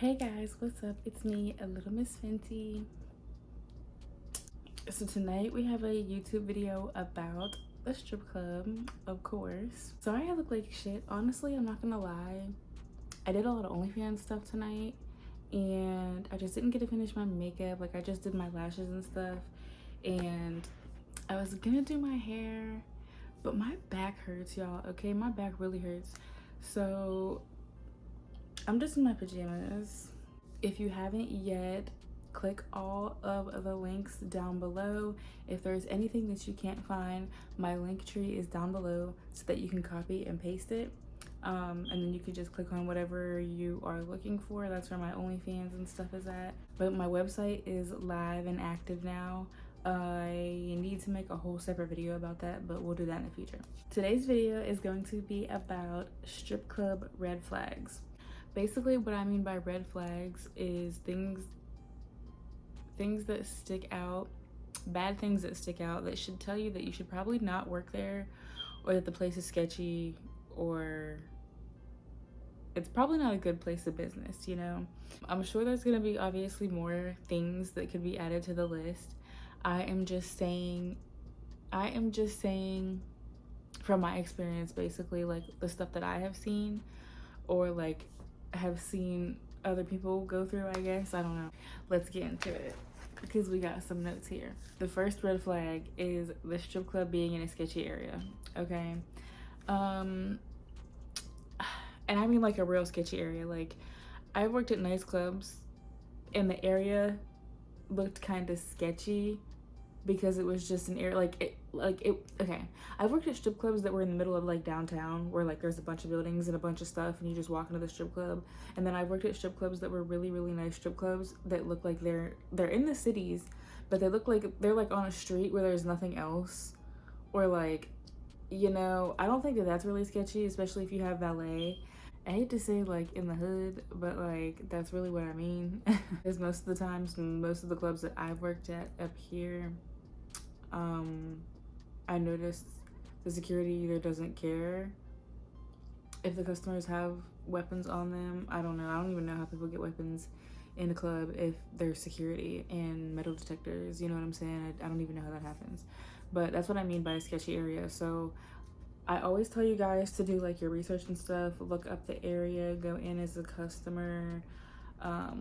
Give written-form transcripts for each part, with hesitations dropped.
Hey guys, what's up? It's me, Lilmissfenty. So tonight we have a YouTube video about the strip club, of course. Sorry I look like shit. Honestly, I'm not gonna lie. I did a lot of OnlyFans stuff tonight and I just didn't get to finish my makeup. Like I just did my lashes and stuff and I was gonna do my hair, but my back hurts, y'all. Okay, my back really hurts. So I'm just in my pajamas. If you haven't yet, click all of the links down below. If there's anything that you can't find, my link tree is down below so that you can copy and paste it. And then you can just click on whatever you are looking for. That's where my OnlyFans and stuff is at. But my website is live and active now. I need to make a whole separate video about that, but we'll do that in the future. Today's video is going to be about strip club red flags. Basically, what I mean by red flags is things that stick out, bad things that stick out that should tell you that you should probably not work there, or that the place is sketchy, or it's probably not a good place of business, you know? I'm sure there's gonna be obviously more things that could be added to the list. I am just saying from my experience, basically, like the stuff that I have seen, or like have seen other people go through, I guess. I don't know. Let's get into it because we got some notes here. The first red flag is the strip club being in a sketchy area, okay? And I mean like a real sketchy area. Like I've worked at nice clubs and the area looked kind of sketchy because it was just an area okay, I've worked at strip clubs that were in the middle of like downtown where like there's a bunch of buildings and a bunch of stuff and you just walk into the strip club. And then I've worked at strip clubs that were really nice strip clubs that look like they're in the cities, but they look like they're like on a street where there's nothing else, or like, you know, I don't think that that's really sketchy, especially if you have valet. I hate to say like in the hood, but like that's really what I mean. Because most of the times, most of the clubs that I've worked at up here, I noticed the security either doesn't care if the customers have weapons on them. I don't know. I don't even know how people get weapons in a club if there's security and metal detectors. You know what I'm saying? I don't even know how that happens. But that's what I mean by a sketchy area. So I always tell you guys to do like your research and stuff. Look up the area. Go in as a customer.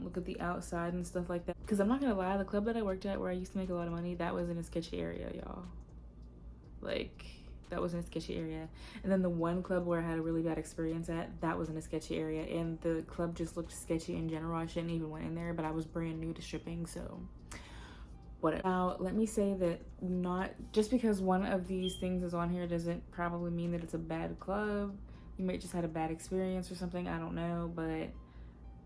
Look at the outside and stuff like that. Because I'm not gonna lie, the club that I worked at where I used to make a lot of money, that was in a sketchy area, y'all. Like, that was in a sketchy area. And then the one club where I had a really bad experience at, that was in a sketchy area. And the club just looked sketchy in general. I shouldn't even went in there, but I was brand new to stripping, so whatever. Now, let me say that not just because one of these things is on here doesn't probably mean that it's a bad club. You might just had a bad experience or something, I don't know, but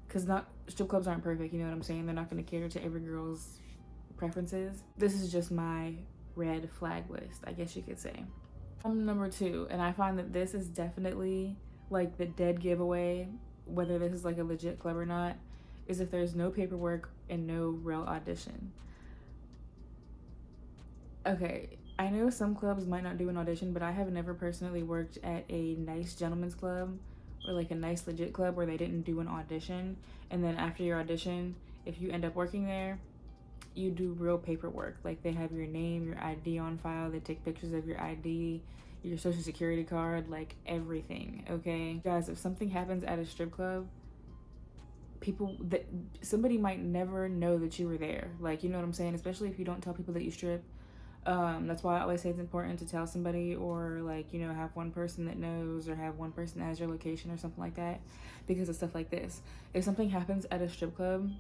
because not strip clubs aren't perfect, you know what I'm saying? They're not going to cater to every girl's preferences. This is just my red flag list, I guess you could say. Number 2, and I find that this is definitely like the dead giveaway, whether this is like a legit club or not, is if there's no paperwork and no real audition. Okay, I know some clubs might not do an audition, but I have never personally worked at a nice gentleman's club or like a nice legit club where they didn't do an audition. And then after your audition, if you end up working there, you do real paperwork. Like they have your name, your ID on file, they take pictures of your ID, your social security card, like everything, okay? Guys, if something happens at a strip club, somebody might never know that you were there. Like, you know what I'm saying? Especially if you don't tell people that you strip. That's why I always say it's important to tell somebody, or like, you know, have one person that knows, or have one person that has your location or something like that, because of stuff like this. If something happens at a strip club,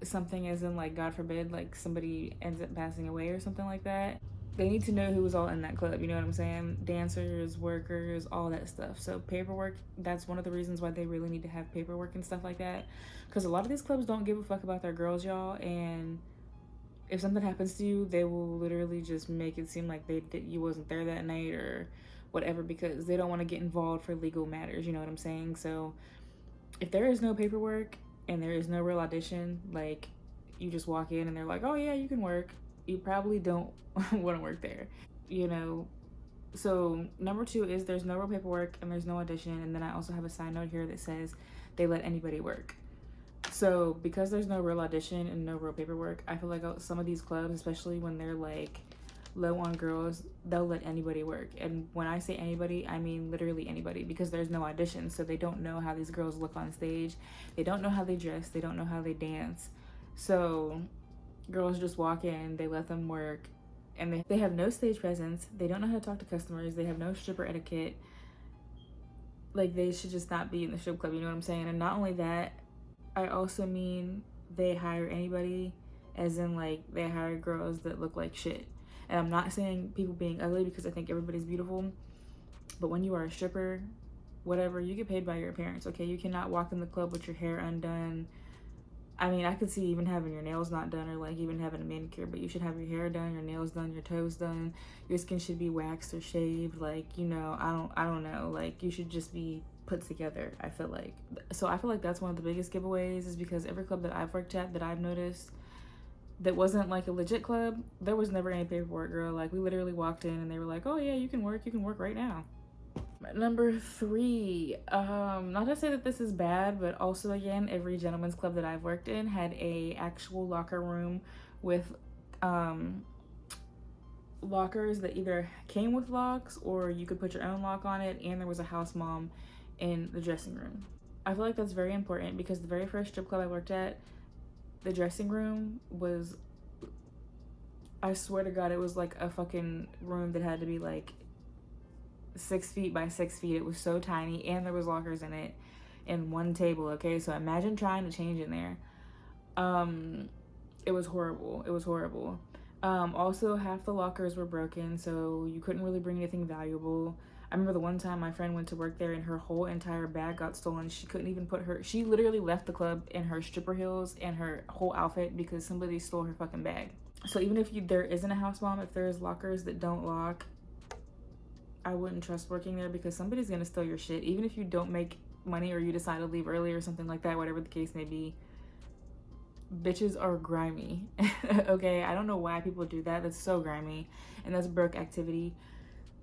something as in like, God forbid, like somebody ends up passing away or something like that, they need to know who was all in that club, you know what I'm saying? Dancers, workers, all that stuff. So paperwork, that's one of the reasons why they really need to have paperwork and stuff like that, because a lot of these clubs don't give a fuck about their girls, y'all, and if something happens to you, they will literally just make it seem like you wasn't there that night or whatever, because they don't want to get involved for legal matters, you know what I'm saying? So if there is no paperwork and there is no real audition, like you just walk in and they're like, oh yeah, you can work, you probably don't want to work there. You know, So number 2 is there's no real paperwork and there's no audition. And then I also have a side note here that says they let anybody work. So because there's no real audition and no real paperwork, I feel like some of these clubs, especially when they're like low on girls, they'll let anybody work. And when I say anybody, I mean literally anybody, because there's no audition. So they don't know how these girls look on stage. They don't know how they dress. They don't know how they dance. So girls just walk in, they let them work, and they have no stage presence. They don't know how to talk to customers. They have no stripper etiquette. Like, they should just not be in the strip club, you know what I'm saying? And not only that, I also mean they hire anybody, as in like they hire girls that look like shit. And I'm not saying people being ugly, because I think everybody's beautiful, but when you are a stripper, whatever, you get paid by your appearance, okay? You cannot walk in the club with your hair undone. I mean, I could see even having your nails not done, or like even having a manicure, but you should have your hair done, your nails done, your toes done. Your skin should be waxed or shaved. Like, you know, I don't know. Like, you should just be put together, I feel like. So I feel like that's one of the biggest giveaways, is because every club that I've worked at that I've noticed that wasn't like a legit club, there was never any paperwork, girl. Like, we literally walked in and they were like, oh yeah, you can work right now. Number 3, not to say that this is bad, but also, again, every gentleman's club that I've worked in had a actual locker room with lockers that either came with locks or you could put your own lock on it, and there was a house mom in the dressing room. I feel like that's very important, because the very first strip club I worked at, the dressing room was, I swear to God, it was like a fucking room that had to be like 6 feet by 6 feet. It was so tiny, and there was lockers in it and one table, okay? So imagine trying to change in there. It was horrible. It was horrible. Also, half the lockers were broken, so you couldn't really bring anything valuable. I remember the one time my friend went to work there and her whole entire bag got stolen. She couldn't even she literally left the club in her stripper heels and her whole outfit because somebody stole her fucking bag. So even if there isn't a house mom, if there's lockers that don't lock, I wouldn't trust working there, because somebody's gonna steal your shit. Even if you don't make money or you decide to leave early or something like that, whatever the case may be, bitches are grimy. Okay, I don't know why people do that. That's so grimy, and that's broke activity.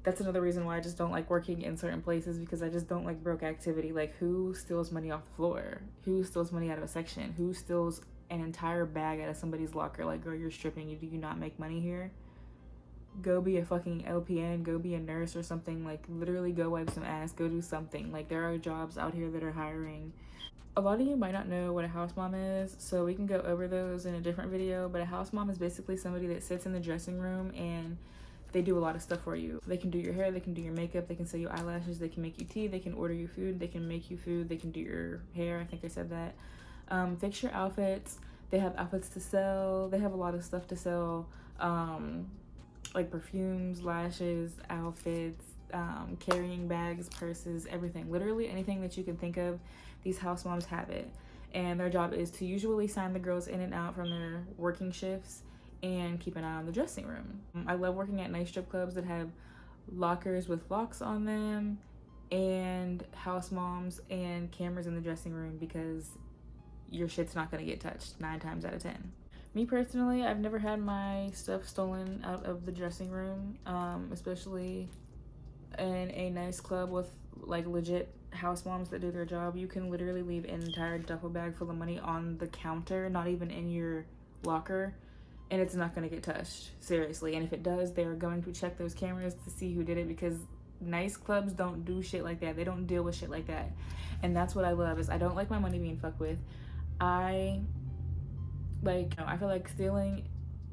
That's another reason why I just don't like working in certain places, because I just don't like broke activity. Like, who steals money off the floor? Who steals money out of a section? Who steals an entire bag out of somebody's locker? Like, girl, you're stripping. Do you not make money here? Go be a fucking LPN, go be a nurse or something. Like, literally go wipe some ass, go do something. Like, there are jobs out here that are hiring. A lot of you might not know what a house mom is, so we can go over those in a different video, but a house mom is basically somebody that sits in the dressing room and they do a lot of stuff for you. They can do your hair, they can do your makeup, they can sew you eyelashes, they can make you tea, they can order you food, they can make you food, they can do your hair, I think I said that. Fix your outfits. They have outfits to sell, they have a lot of stuff to sell. Like perfumes, lashes, outfits, carrying bags, purses, everything. Literally anything that you can think of, these house moms have it. And their job is to usually sign the girls in and out from their working shifts and keep an eye on the dressing room. I love working at nice strip clubs that have lockers with locks on them, and house moms and cameras in the dressing room, because your shit's not gonna get touched 9 times out of 10. Me personally, I've never had my stuff stolen out of the dressing room, especially in a nice club with like legit house moms that do their job. You can literally leave an entire duffel bag full of money on the counter, not even in your locker, and it's not going to get touched, seriously. And if it does, they're going to check those cameras to see who did it, because nice clubs don't do shit like that. They don't deal with shit like that. And that's what I love, is I don't like my money being fucked with. I feel like stealing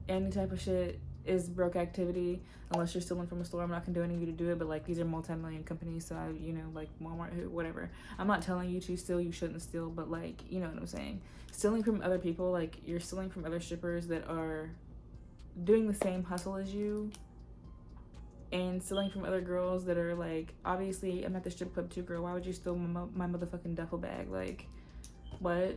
any type of shit is broke activity, unless you're stealing from a store. I'm not condoning you to do it, but like, these are multi-million companies, so like Walmart, whatever. I'm not telling you to steal, you shouldn't steal, but like, you know what I'm saying. Stealing from other people, like you're stealing from other strippers that are doing the same hustle as you, and stealing from other girls that are like, obviously I'm at the strip club too, girl, why would you steal my motherfucking duffel bag? Like, what?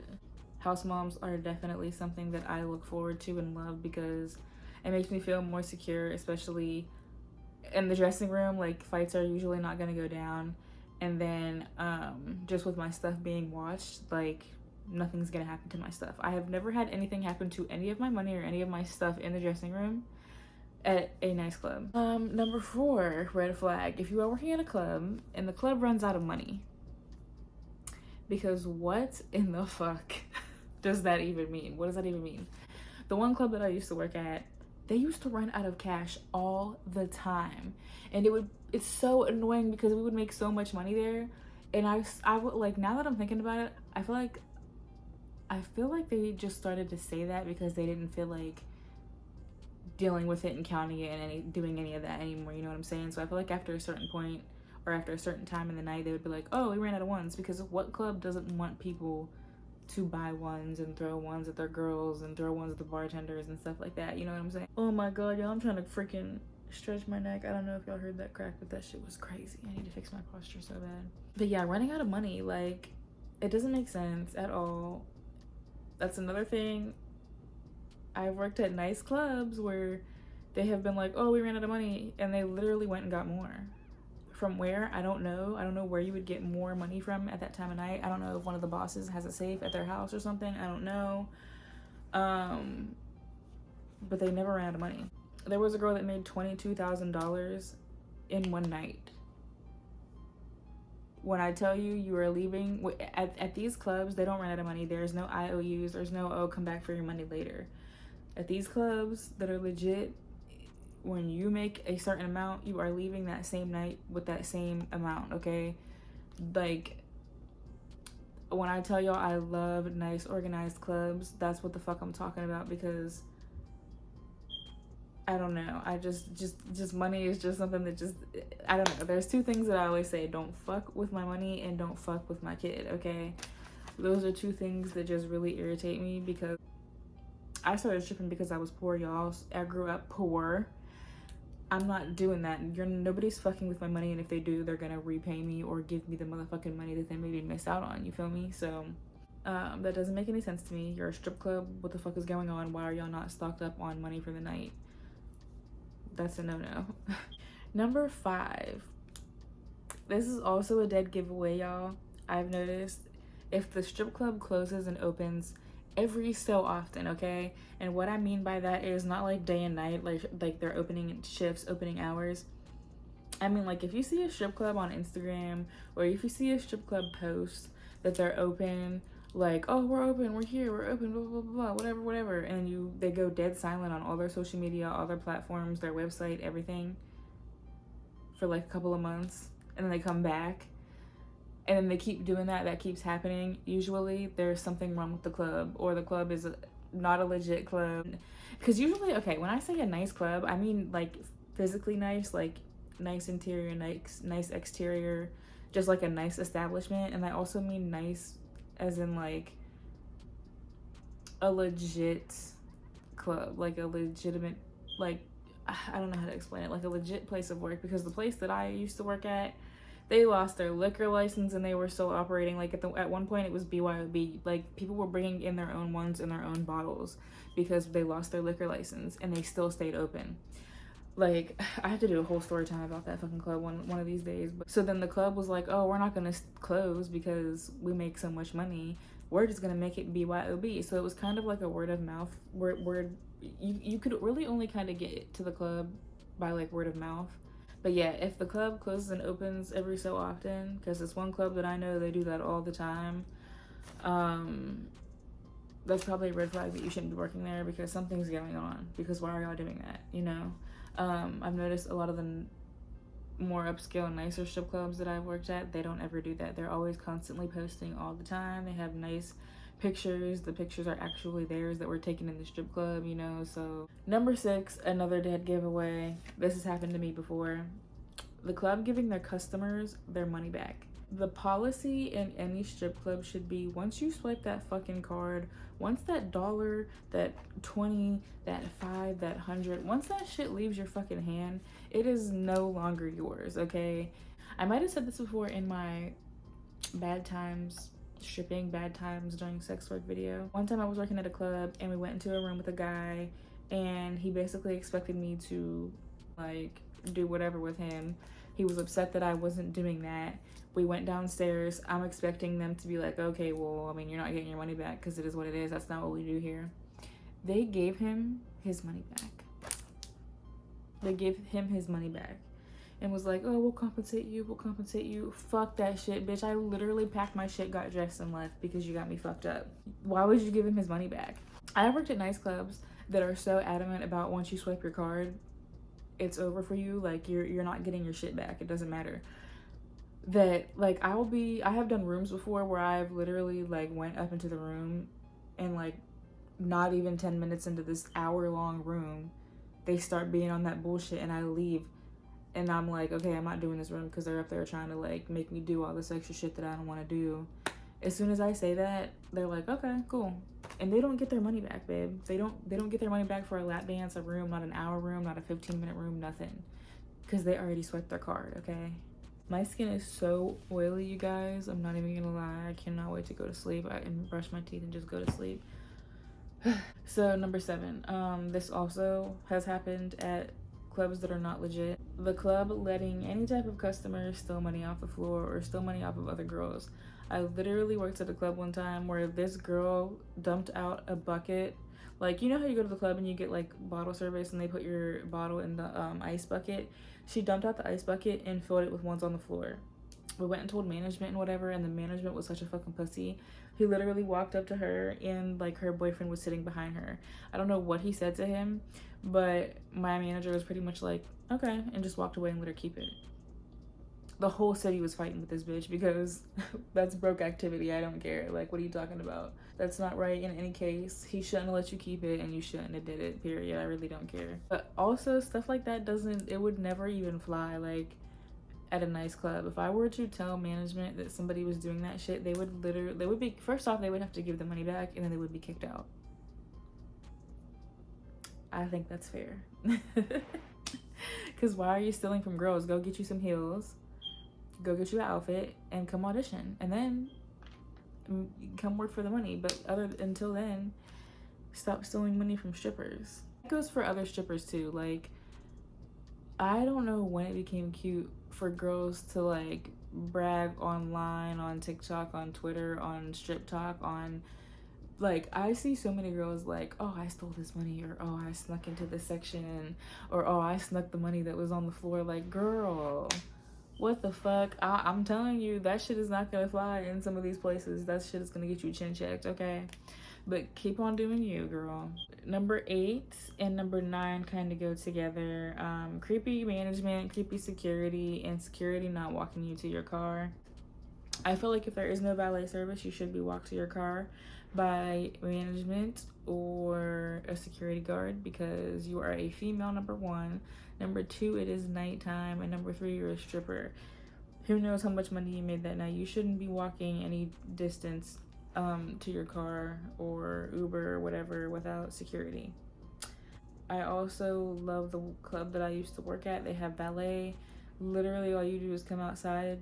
House moms are definitely something that I look forward to and love, because it makes me feel more secure, especially in the dressing room. Like, fights are usually not gonna go down, and then just with my stuff being watched, like, nothing's gonna happen to my stuff. I have never had anything happen to any of my money or any of my stuff in the dressing room, at a nice club. Number 4 red flag: if you are working at a club and the club runs out of money. Because what in the fuck does that even mean? What does that even mean? The one club that I used to work at, they used to run out of cash all the time, and it's so annoying because we would make so much money there. And I would, like, now that I'm thinking about it, I feel like they just started to say that because they didn't feel like dealing with it and counting it and doing any of that anymore, you know what I'm saying? So I feel like after a certain point or after a certain time in the night, they would be like, oh, we ran out of ones. Because what club doesn't want people to buy ones and throw ones at their girls and throw ones at the bartenders and stuff like that, you know what I'm saying? Oh my god, y'all, I'm trying to freaking stretch my neck. I don't know if y'all heard that crack, but that shit was crazy. I need to fix my posture so bad. But yeah, running out of money, like, it doesn't make sense at all. That's another thing. I've worked at nice clubs where they have been like, oh, we ran out of money, and they literally went and got more. From where? I don't know. I don't know where you would get more money from at that time of night. I don't know if one of the bosses has a safe at their house or something. I don't know. But they never ran out of money. There was a girl that made $22,000 in one night. When I tell you, you are leaving at these clubs, they don't run out of money. There's no IOUs. There's no, oh, come back for your money later. At these clubs that are legit, when you make a certain amount, you are leaving that same night with that same amount, okay? Like, when I tell y'all I love nice organized clubs, that's what the fuck I'm talking about. Because I don't know, I just money is just something that just, I don't know. There's 2 things that I always say: don't fuck with my money and don't fuck with my kid, okay? Those are 2 things that just really irritate me, because I started stripping because I was poor, y'all. I grew up poor. I'm not doing that. Nobody's fucking with my money, and if they do, they're gonna repay me or give me the motherfucking money that they maybe missed out on, you feel me? So that doesn't make any sense to me. You're a strip club, what the fuck is going on? Why are y'all not stocked up on money for the night? That's a no-no. Number 5, this is also a dead giveaway, y'all. I've noticed if the strip club closes and opens every so often, okay? And what I mean by that is not like day and night, like they're opening shifts, opening hours. I mean, like, if you see a strip club on Instagram, or if you see a strip club post that they're open, like, oh, we're open, we're here, we're open, blah blah blah, whatever, and they go dead silent on all their social media, all their platforms, their website, everything, for like a couple of months, and then they come back, and then they keep doing that keeps happening. Usually there's something wrong with the club, or the club is not a legit club. Because usually, okay, when I say a nice club, I mean like physically nice, like nice interior, nice exterior, just like a nice establishment. And I also mean nice as in like a legit club, like a legitimate, like, I don't know how to explain it, like a legit place of work. Because the place that I used to work at, they lost their liquor license and they were still operating. Like at one point it was BYOB. Like, people were bringing in their own ones in their own bottles because they lost their liquor license, and they still stayed open. Like, I have to do a whole story time about that fucking club one of these days. But so then the club was like, oh, we're not gonna close because we make so much money. We're just gonna make it BYOB. So it was kind of like a word of mouth. Word. You could really only kind of get to the club by like word of mouth. But yeah, if the club closes and opens every so often, because it's one club that I know they do that all the time, that's probably a red flag that you shouldn't be working there, because something's going on. Because why are y'all doing that, you know? I've noticed a lot of the more upscale, nicer strip clubs that I've worked at, they don't ever do that. They're always constantly posting all the time. They have nice pictures. The pictures are actually theirs that were taken in the strip club, you know? So number 6, another dead giveaway. This has happened to me before. The club giving their customers their money back. The policy in any strip club should be, once you swipe that fucking card, once that $1, that 20, that 5, that 100, once that shit leaves your fucking hand, it is no longer yours, okay? I might have said this before in my bad times during sex work video. One time I was working at a club and we went into a room with a guy, and he basically expected me to like do whatever with him. He was upset that I wasn't doing that. We went downstairs. I'm expecting them to be like, okay, well, I mean, you're not getting your money back because it is what it is. That's not what we do here. They gave him his money back. They gave him his money back and was like, oh, we'll compensate you. Fuck that shit, bitch. I literally packed my shit, got dressed, and left because you got me fucked up. Why would you give him his money back? I worked at nice clubs that are so adamant about once you swipe your card, it's over for you. Like, you're not getting your shit back. It doesn't matter. That, like, I have done rooms before where I've literally, like, went up into the room and, like, not even 10 minutes into this hour-long room, they start being on that bullshit, and I leave. And I'm like, okay, I'm not doing this room because they're up there trying to, like, make me do all this extra shit that I don't want to do. As soon as I say that, they're like, okay, cool. And they don't get their money back, babe. They don't get their money back for a lap dance, a room, not an hour room, not a 15-minute room, nothing. Because they already swiped their card, okay? My skin is so oily, you guys. I'm not even gonna lie. I cannot wait to go to sleep and brush my teeth and just go to sleep. So, number 7. This also has happened at clubs that are not legit. The club letting any type of customer steal money off the floor or steal money off of other girls. I literally worked at a club one time where this girl dumped out a bucket. Like, you know how you go to the club and you get, like, bottle service and they put your bottle in the ice bucket? She dumped out the ice bucket and filled it with ones on the floor. We went and told management and whatever, and the management was such a fucking pussy. He literally walked up to her and, like, her boyfriend was sitting behind her. I don't know what he said to him, but my manager was pretty much like, okay, and just walked away and let her keep it. The whole city was fighting with this bitch because that's broke activity. I don't care. Like, what are you talking about? That's not right in any case. He shouldn't have let you keep it, and you shouldn't have did it, period. I really don't care. But also, stuff like that it would never even fly, like, at a nice club. If I were to tell management that somebody was doing that shit, they would be, first off, they would have to give the money back, and then they would be kicked out. I think that's fair. Because why are you stealing from girls? Go get you some heels. Go get you an outfit and come audition, and then come work for the money. But until then, stop stealing money from strippers. It goes for other strippers too. Like, I don't know when it became cute for girls to, like, brag online, on TikTok, on Twitter, on Strip Talk, on, like, I see so many girls like, oh, I stole this money, or oh, I snuck into this section, or oh, I snuck the money that was on the floor. Like, girl, what the fuck? I'm telling you, that shit is not gonna fly in some of these places. That shit is gonna get you chin checked, okay? But keep on doing you, girl. Number 8 and number 9 kind of go together. Creepy management, creepy security, and security not walking you to your car. I feel like if there is no valet service, you should be walked to your car by management or a security guard, because you are a female, number 1. Number 2, it is nighttime. And number 3, you're a stripper. Who knows how much money you made that night? You shouldn't be walking any distance to your car or Uber or whatever without security. I also love the club that I used to work at. They have valet. Literally all you do is come outside.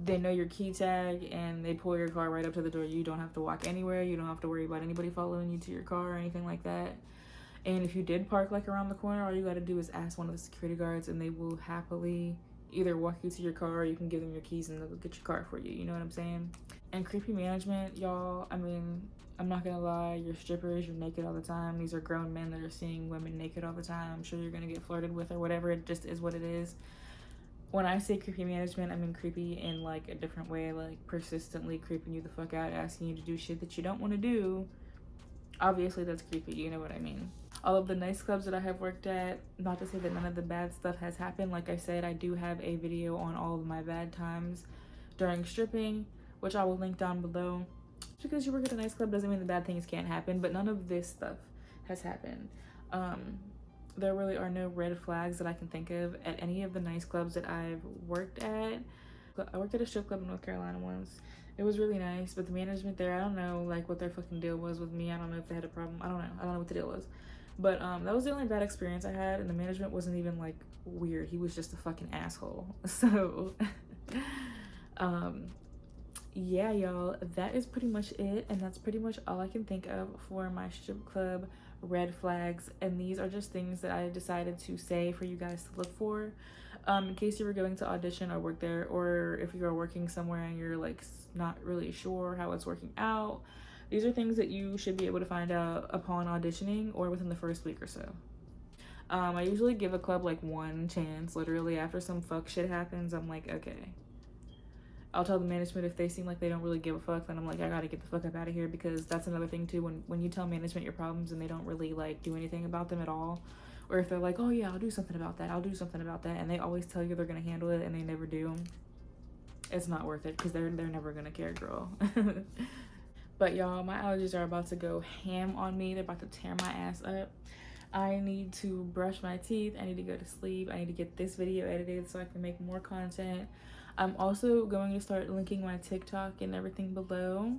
They know your key tag and they pull your car right up to the door. You don't have to walk anywhere. You don't have to worry about anybody following you to your car or anything like that. And if you did park, like, around the corner, all you got to do is ask one of the security guards and they will happily either walk you to your car, or you can give them your keys and they'll get your car for you. You know what I'm saying? And creepy management, y'all, I mean, I'm not gonna lie, you're strippers, you're naked all the time. These are grown men that are seeing women naked all the time. I'm sure you're gonna get flirted with or whatever. It just is what it is. When I say creepy management, I mean creepy in, like, a different way, like persistently creeping you the fuck out, asking you to do shit that you don't want to do. Obviously that's creepy, you know what I mean. All of the nice clubs that I have worked at, not to say that none of the bad stuff has happened. Like I said, I do have a video on all of my bad times during stripping, which I will link down below. Just because you work at a nice club doesn't mean the bad things can't happen, but none of this stuff has happened. There really are no red flags that I can think of at any of the nice clubs that I've worked at. I worked at a strip club in North Carolina once. It was really nice, but the management there, I don't know, like, what their fucking deal was with me. I don't know if they had a problem. I don't know what the deal was. But that was the only bad experience I had, and the management wasn't even, like, weird. He was just a fucking asshole. So, yeah, y'all, that is pretty much it, and that's pretty much all I can think of for my strip club red flags. And these are just things that I decided to say for you guys to look for, in case you were going to audition or work there, or if you are working somewhere and you're, like, not really sure how it's working out. These are things that you should be able to find out upon auditioning or within the first week or so. I usually give a club like one chance. Literally, after some fuck shit happens, I'm like, okay. I'll tell the management if they seem like they don't really give a fuck, then I'm like, I gotta get the fuck up out of here, because that's another thing too. When you tell management your problems and they don't really like do anything about them at all, or if they're like, oh yeah, I'll do something about that, I'll do something about that, and they always tell you they're gonna handle it and they never do, it's not worth it, because they're never gonna care, girl. But y'all, my allergies are about to go ham on me. They're about to tear my ass up. I need to brush my teeth. I need to go to sleep. I need to get this video edited so I can make more content. I'm also going to start linking my TikTok and everything below.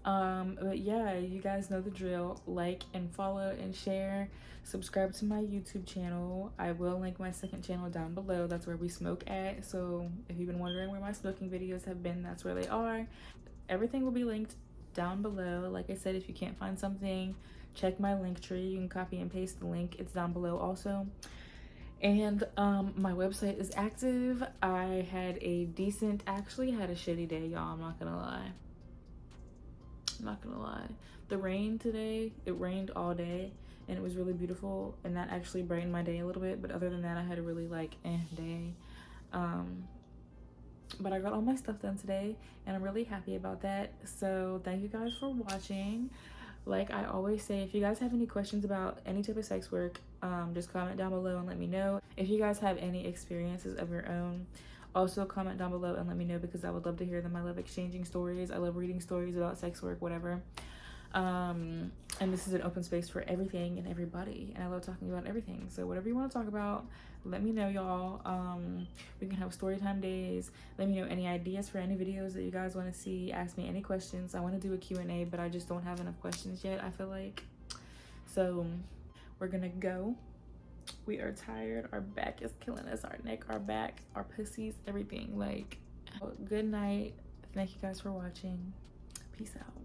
But yeah, you guys know the drill. Like and follow and share. Subscribe to my YouTube channel. I will link my second channel down below. That's where we smoke at. So if you've been wondering where my smoking videos have been, that's where they are. Everything will be linked down below. Like I said, if you can't find something, check my link tree. You can copy and paste the link. It's down below also. And my website is active. I had a decent, actually had a shitty day, y'all. I'm not gonna lie. The rain today, it rained all day and it was really beautiful, and that actually brightened my day a little bit. But other than that, I had a really like day. But I got all my stuff done today and I'm really happy about that. So thank you guys for watching. Like I always say, if you guys have any questions about any type of sex work, just comment down below and let me know. If you guys have any experiences of your own, also comment down below and let me know, because I would love to hear them. I love exchanging stories. I love reading stories about sex work, whatever. And this is an open space for everything and everybody, and I love talking about everything. So whatever you want to talk about, let me know, y'all. We can have story time days. Let me know any ideas for any videos that you guys want to see. Ask me any questions. I want to do a Q&A, but I just don't have enough questions yet, I feel like. So we're gonna go. We are tired. Our back is killing us. Our neck, our back, our pussies, everything. Like, good night. Thank you guys for watching. Peace out.